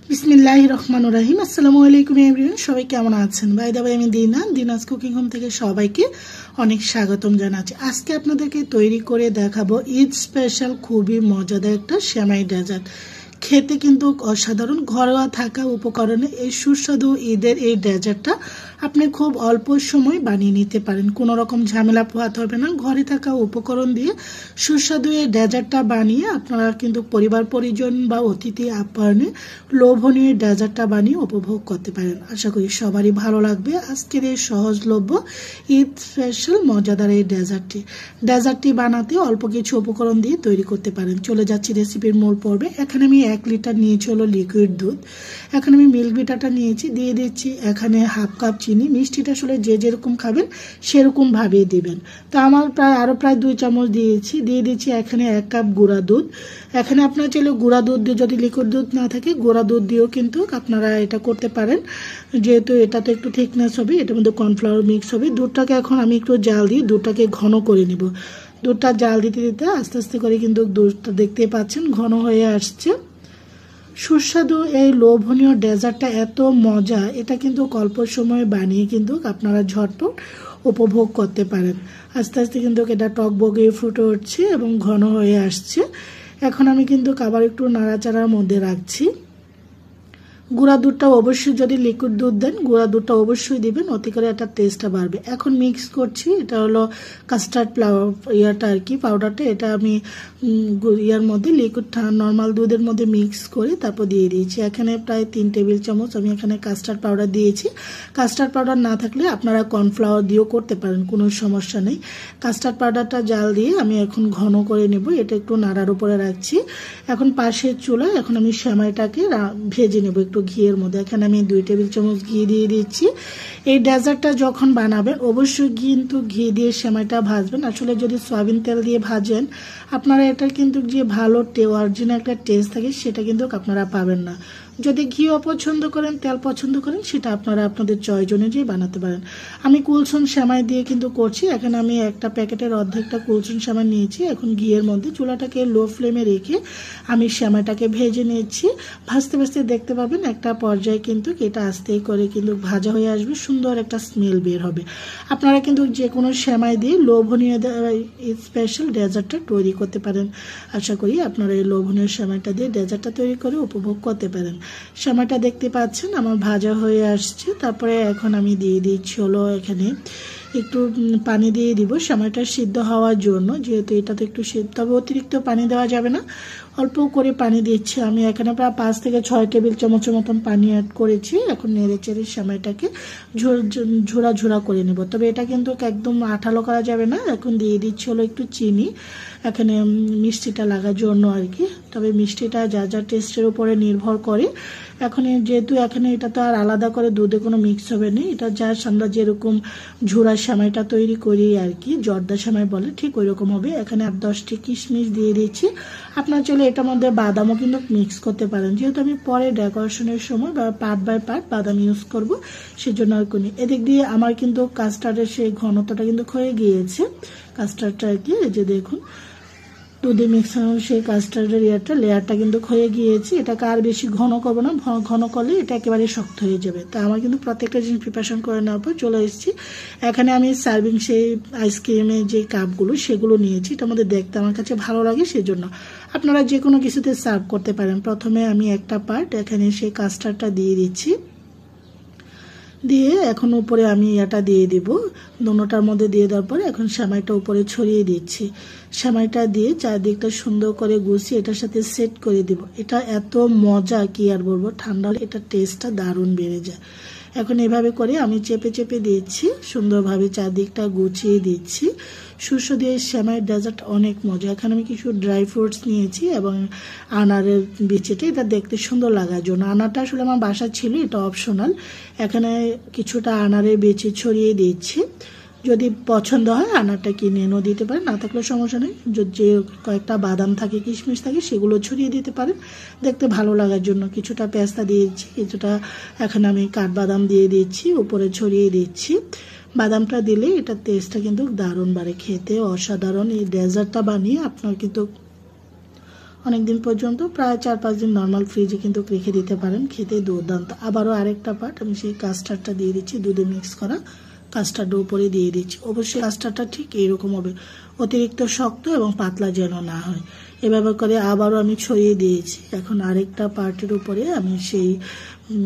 বিসমিল্লাহির রহমানির রহিম। আসসালামু আলাইকুম এভরিওয়ান, সবাই কেমন আছেন? বাই দ্য ওয়ে, আমি দিনাজ কুকিং হোম থেকে সবাইকে অনেক স্বাগতম জানাচ্ছি। আজকে আপনাদেরকে তৈরি করে দেখাবো ঈদ স্পেশাল খুবই মজাদার একটা সেমাই ডেজার্ট। খেতে কিন্তু অসাধারণ, ঘরোয়া থাকা উপকরণে এই সুস্বাদু ঈদের এই ডেজার্টটা আপনি খুব অল্প সময় বানিয়ে নিতে পারেন। কোনো রকম ঝামেলা পোহাতে হবে না। ঘরে থাকা উপকরণ দিয়ে সুস্বাদু এই ডেজার্টটা বানিয়ে আপনারা কিন্তু পরিবার পরিজন বা অতিথি আপ্যায়নে লোভনীয় ডেজার্টটা বানিয়ে উপভোগ করতে পারেন। আশা করি সবারই ভালো লাগবে আজকের এই সহজলভ্য ঈদ স্পেশাল মজাদার এই ডেজার্টটি বানাতে অল্প কিছু উপকরণ দিয়ে তৈরি করতে পারেন। চলে যাচ্ছি রেসিপির মূল পর্বে। এখানে আমি 1 লিটার নিয়েছি হলো লিকুইড দুধ। এখানে আমি মিল্ক বিটারটা নিয়েছি, দিয়ে দিচ্ছি এখানে হাফ কাপ চিনি। মিষ্টিটা আসলে যে যেরকম খাবেন সেরকম ভাবেই দিবেন। তো আমার প্রায় 2 চামচ দিয়ে দিচ্ছি এখানে 1 কাপ গুঁড়া দুধ। এখানে আপনার চাইলে গুঁড়া দুধ দিয়ে, যদি লিকুইড দুধ না থাকে গুঁড়া দুধ দিয়েও কিন্তু আপনারা এটা করতে পারেন, যেহেতু এটা তো একটু থিকনেস হবে, এটার মধ্যে কর্নফ্লাওয়ার মিক্স হবে। দুধটাকে এখন আমি একটু জাল দিয়ে দুধটাকে ঘন করে নিব। দুধটা জাল দিতে দিতে আস্তে আস্তে করে কিন্তু দুধটা দেখতে পাচ্ছেন ঘন হয়ে আসছে। সুস্বাদু এই লোভনীয় ডেজার্টটা এত মজা, এটা কিন্তু অল্প সময়ে বানিয়ে কিন্তু আপনারা ঝটপট উপভোগ করতে পারেন। আস্তে আস্তে কিন্তু এটা টকবগে ফুটে উঠছে এবং ঘন হয়ে আসছে। এখন আমি কিন্তু আবার একটু নাড়াচাড়ার মধ্যে রাখছি। গুঁড়া দুধটা অবশ্যই, যদি লিকুইড দুধ দেন গুঁড়া দুধটা অবশ্যই দিবেন, অতি করে একটা টেস্টটা বাড়বে। এখন মিক্স করছি, এটা হলো কাস্টার্ড আর কি পাউডারটা, এটা আমি ইয়ার মধ্যে লিকুইড নর্মাল দুধের মধ্যে মিক্স করে তারপর দিয়ে দিয়েছি। এখানে প্রায় 3 টেবিল চামচ আমি এখানে কাস্টার্ড পাউডার দিয়েছি। কাস্টার্ড পাউডার না থাকলে আপনারা কর্নফ্লাওয়ার দিয়েও করতে পারেন, কোনো সমস্যা নেই। কাস্টার্ড পাউডারটা জাল দিয়ে আমি এখন ঘন করে নেব। এটা একটু নাড়ার উপরে রাখছি। এখন পাশের চুলায় এখন আমি সেমাইটাকে ভেজে নেব একটু ঘিয়ের মধ্যে। এখানে আমি 2 টেবিল চামচ ঘি দিয়ে দিচ্ছি। এই ডেজার্টটা যখন বানাবেন অবশ্যই কিন্তু ঘি দিয়ে সেমাইটা ভাজবেন। আসলে যদি সয়াবিন তেল দিয়ে ভাজেন আপনারা এটার কিন্তু যে ভালো অরিজিনাল একটা টেস্ট থাকে সেটা কিন্তু আপনারা পাবেন না। যদি ঘি অপছন্দ করেন, তেল পছন্দ করেন, সেটা আপনারা আপনাদের চয়েস অনুযায়ী বানাতে পারেন। আমি কুলসন সেমাই দিয়ে কিন্তু করছি। এখানে আমি একটা প্যাকেটের অর্ধেকটা কুলসন সেমাই নিয়েছি। এখন ঘিয়ের মধ্যে চুলাটাকে লো ফ্লেমে রেখে আমি সেমাইটাকে ভেজে নিয়েছি। ভাজতে ভাজতে দেখতে পাবেন একটা পর্যায়ে কিন্তু এটা আস্তে করে কিন্তু ভাজা হয়ে আসবে, সুন্দর একটা স্মেল বের হবে। আপনারা কিন্তু যে কোনো সেমাই দিয়ে লোভনীয় স্পেশাল ডেজার্টটা তৈরি করতে পারেন। আশা করি আপনারা এই লোভনীয় সেমাইটা দিয়ে ডেজার্টটা তৈরি করে উপভোগ করতে পারেন। সেমাইটা দেখতে পাচ্ছেন আমার ভাজা হয়ে আসছে। তারপরে এখন আমি দিয়ে দিচ্ছি হলো এখানে একটু পানি দিয়ে দিব সেমাইটা সিদ্ধ হওয়ার জন্য, যেহেতু এটা তো একটু সিদ্ধ, তবে অতিরিক্ত পানি দেওয়া যাবে না, অল্প করে পানি দিচ্ছি আমি। এখানে প্রায় 5 থেকে 6 টেবিল চামচের মতন পানি অ্যাড করেছি। এখন নেড়ে চেড়ে সেমাইটাকে ঝোড়া ঝোড়া করে নেব। তবে এটা কিন্তু একদম আঠালো করা যাবে না। এখন দিয়ে দিচ্ছি হলো একটু চিনি, এখানে মিষ্টিটা লাগার জন্য আর কি। তবে মিষ্টিটা যা যা টেস্টের উপরে নির্ভর করে। এখন যেহেতু এখানে এটা তো আর আলাদা করে দুধে কোনো মিক্স হবে না, এটা জাস্ট আমরা যেরকম ঝুড়া সেমাইটা তৈরি করি আর কি, জর্দা সেমাই বলে, ঠিক ওই রকম হবে। এখানে 10টি কিশমিশ দিয়ে দিচ্ছি। আপনার চলে এটার মধ্যে বাদামও কিন্তু মিক্স করতে পারেন, যেহেতু আমি পরে ডেকোরেশনের সময় বা পার্ট বাই পার্ট বাদাম ইউজ করব, সেজন্য আর করি। এদিক দিয়ে আমার কিন্তু কাস্টার্ডের সেই ঘনত্বটা কিন্তু হয়ে গিয়েছে। কাস্টার্ডটা আর কি, এই যে দেখুন দুধে মিক্স সেই কাস্টার্ডের লেয়ারটা কিন্তু হয়ে গিয়েছে। এটাকে আর বেশি ঘন করবো না, ঘন করলে এটা একেবারে শক্ত হয়ে যাবে। তা আমার কিন্তু প্রত্যেকটা জিনিস প্রিপারেশন করে নেওয়ার পর চলে এসেছি। এখানে আমি সার্ভিং সেই আইসক্রিমের যে কাপগুলো সেগুলো নিয়েছি। এটার মধ্যে দেখতে আমার কাছে ভালো লাগে, সেজন্য আপনারা যে কোনো কিছুতে সার্ভ করতে পারেন। প্রথমে আমি একটা পার্ট এখানে সেই কাস্টার্ডটা দিয়ে দিচ্ছি, দিয়ে এখন উপরে আমি এটা দিয়ে দিব। দোনোটার মধ্যে দিয়ে দেওয়ার পরে এখন সেমাইটা উপরে ছড়িয়ে দিচ্ছি। সেমাইটা দিয়ে চারদিকটা সুন্দর করে গুছিয়ে এটার সাথে সেট করে দিব। এটা এত মজা কি আর বলবো, ঠান্ডা হলে এটার টেস্টটা দারুণ বেড়ে যায়। এখন এভাবে করে আমি চেপে চেপে দিচ্ছি, সুন্দরভাবে চারদিকটা গুছিয়ে দিচ্ছি। সুস্বাদু এই সেমাইয়ের ডেজার্ট অনেক মজা। এখানে আমি কিছু ড্রাই ফ্রুটস নিয়েছি এবং আনারের বিচিটা, এটা দেখতে সুন্দর লাগার জন্য। আনারটা আসলে আমার বাসা ছিল, এটা অপশনাল। এখানে কিছুটা আনারের বিচি ছড়িয়ে দিচ্ছি। যদি পছন্দ হয় আনারটা কিনে এনেও দিতে পারেন, না থাকলে সমস্যা নেই। যে কয়েকটা বাদাম থাকে, কিশমিশ থাকে, সেগুলো ছড়িয়ে দিতে পারেন দেখতে ভালো লাগার জন্য। কিছুটা পেস্তা দিয়েছি, কিছুটা এখানে আমি কাঠবাদাম দিয়ে দিচ্ছি, উপরে ছড়িয়ে দিচ্ছি। বাদামটা দিলে এটার টেস্টটা কিন্তু দারুণ বাড়ে, খেতে অসাধারণ। এই ডেজার্টটা বানিয়ে আপনার কিন্তু অনেক দিন পর্যন্ত, প্রায় 4-5 দিন নর্মাল ফ্রিজে কিন্তু রেখে দিতে পারেন। খেতে দুর্দান্ত। আবারও আরেকটা পার্ট আমি সেই কাস্টার্ডটা দিয়ে দিচ্ছি, দুধে মিক্স করা কাস্টার্ডের উপরে দিয়ে দিচ্ছি। অবশ্যই কাস্টার্ডটা ঠিক এইরকম হবে, অতিরিক্ত শক্ত এবং পাতলা যেন না হয়। এভাবে করে আবারও আমি ছড়িয়ে দিয়েছি। এখন আরেকটা পার্টের উপরে আমি সেই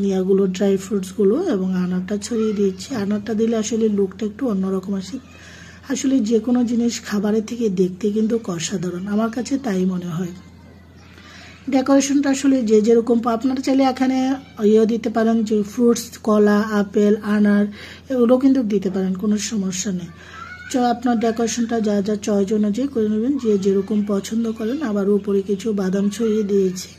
ইয়াগুলো, ড্রাই ফ্রুটসগুলো এবং আনারটা ছড়িয়ে দিয়েছি। আনারটা দিলে আসলে লুকটা একটু অন্যরকম আসে। আসলে যে কোনো জিনিস খাবারের থেকে দেখতে কিন্তু অসাধারণ, আমার কাছে তাই মনে হয়। ডেকোরেশনটা আসলে যে যেরকম, আপনারা চাইলে এখানে ইয়েও দিতে পারেন, যে ফ্রুটস, কলা, আপেল, আনার এগুলো কিন্তু দিতে পারেন, কোনো সমস্যা নেই। আপনার ডেকোরেশনটা যা যা চয়েস অনুযায়ী করে নেবেন, যে যেরকম পছন্দ করেন। আবার উপরে কিছু বাদাম ছড়িয়ে দিয়েছি।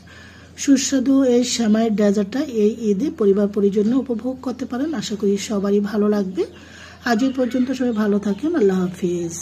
সুস্বাদু এই সেমাইয়ের ডেজার্টটা এই ঈদে পরিবার পরিজন্য উপভোগ করতে পারেন। আশা করি সবারই ভালো লাগবে। আজ এই পর্যন্ত, সবাই ভালো থাকেন। আল্লাহ হাফিজ।